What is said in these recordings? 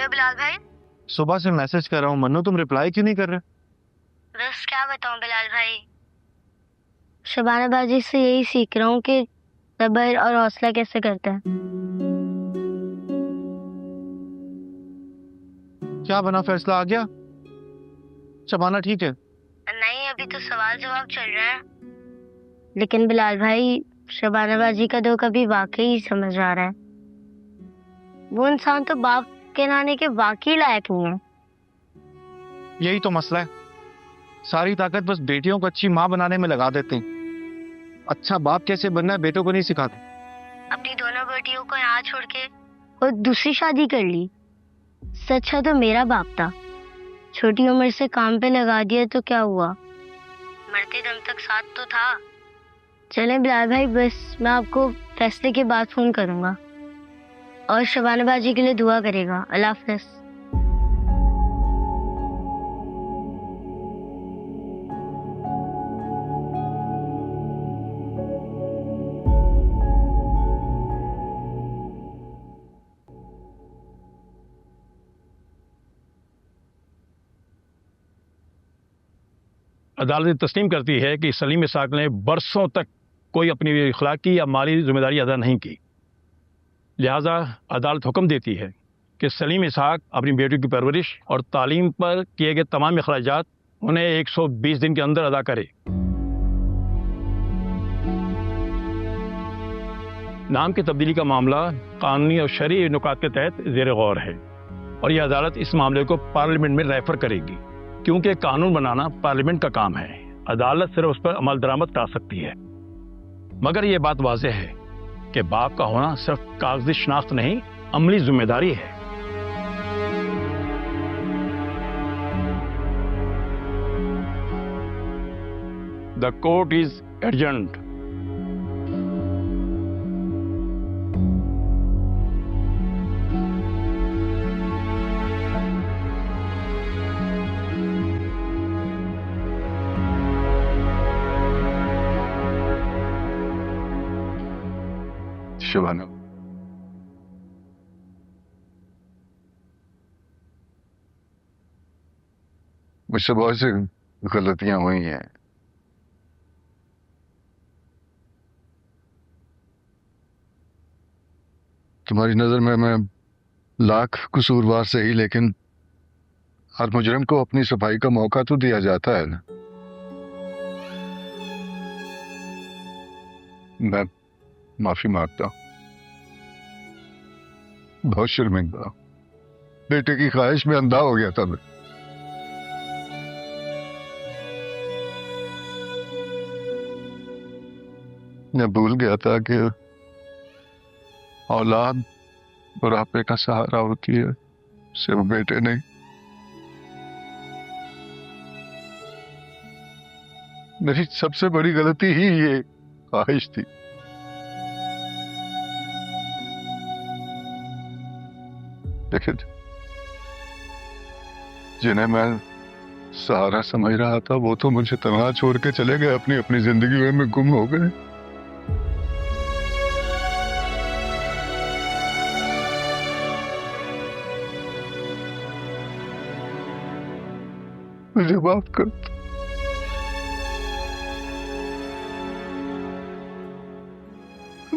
Hello Bilal भाई। सुबह से मैसेज कर रहा हूँ मन्नू, तुम रिप्लाई क्यों नहीं कर रहे? बस क्या बताऊं बिलाल भाई, शबानाबाजी से यही सीख रहा हूँ कि सब्र और हौसला कैसे करता है। क्या बना, फैसला आ गया? शबाना ठीक है? नहीं, अभी तो सवाल जवाब चल रहा है। लेकिन बिलाल भाई, शबानाबाजी का दुख अभी वाकई समझ आ रहा है। वो इंसान तो बाप कहलाने के वाकई लायक नहीं है। यही तो मसला है, सारी ताकत बस बेटियों को अच्छी माँ बनाने में लगा देते हैं। अच्छा बाप कैसे बनना है बेटों को नहीं सिखाते। अपनी दोनों बेटियों को यहाँ छोड़ के और दूसरी शादी कर ली। सच्चा तो मेरा बाप था, छोटी उम्र से काम पे लगा दिया तो क्या हुआ, मरते दम तक साथ तो था। चले बिलाल भाई, बस मैं आपको फैसले के बाद फोन करूंगा। और शबानाबाजी के लिए दुआ करेगा। अल्लाह हाफ़िज़। अदालत तस्लीम करती है कि सलीम इसहाक ने बरसों तक कोई अपनी अखलाकी या माली जिम्मेदारी अदा नहीं की। लिहाजा अदालत हुक्म देती है कि सलीम इसहाक अपनी बेटी की परवरिश और तालीम पर किए गए तमाम अखराजात उन्हें 120 दिन के अंदर अदा करे। नाम की तब्दीली का मामला कानूनी और शरई नुकात के तहत ज़ेर गौर है और यह अदालत इस मामले को पार्लियामेंट में रेफर करेगी, क्योंकि कानून बनाना पार्लियामेंट का काम है। अदालत सिर्फ उस पर अमल दरामद करा सकती है। मगर यह बात वाज़ेह है कि बाप का होना सिर्फ कागजी शनाख्त नहीं, अमली जिम्मेदारी है। The court is adjourned. Shabana, मुझसे बहुत सी गलतियां हुई हैं। तुम्हारी नजर में मैं लाख कसूरवार सही, लेकिन हर मुजरिम को अपनी सफाई का मौका तो दिया जाता है ना। मैं माफी मांगता हूं, बहुत शर्मिंदा हूं। बेटे की ख्वाहिश में अंधा हो गया था मैं भूल गया था कि औलाद बुढ़ापे का सहारा होती है, सिर्फ बेटे नहीं। मेरी सबसे बड़ी गलती ही ये ख्वाहिश थी। लेकिन जिन्हें मैं सहारा समझ रहा था वो तो मुझे तन्हा छोड़ के चले गए, अपनी अपनी जिंदगी में गुम हो गए। मुझे माफ कर दो।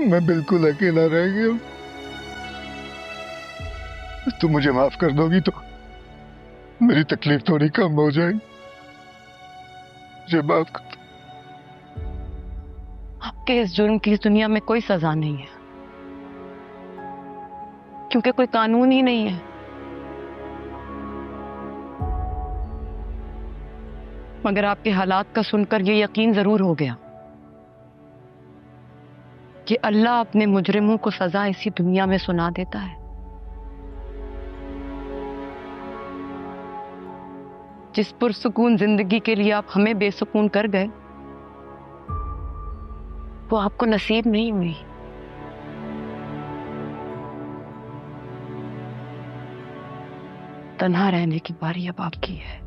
मैं बिल्कुल अकेला रह गया। तुम मुझे माफ कर दोगी तो मेरी तकलीफ थोड़ी कम हो जाएगी। मुझे माफ कर दो। आपके इस जुर्म की इस दुनिया में कोई सजा नहीं है, क्योंकि कोई कानून ही नहीं है। मगर आपके हालात का सुनकर यह यकीन जरूर हो गया कि अल्लाह अपने मुजरिमों को सजा इसी दुनिया में सुना देता है। जिस पुरसुकून जिंदगी के लिए आप हमें बेसुकून कर गए, वो आपको नसीब नहीं हुई। तन्हा रहने की बारी अब आपकी है।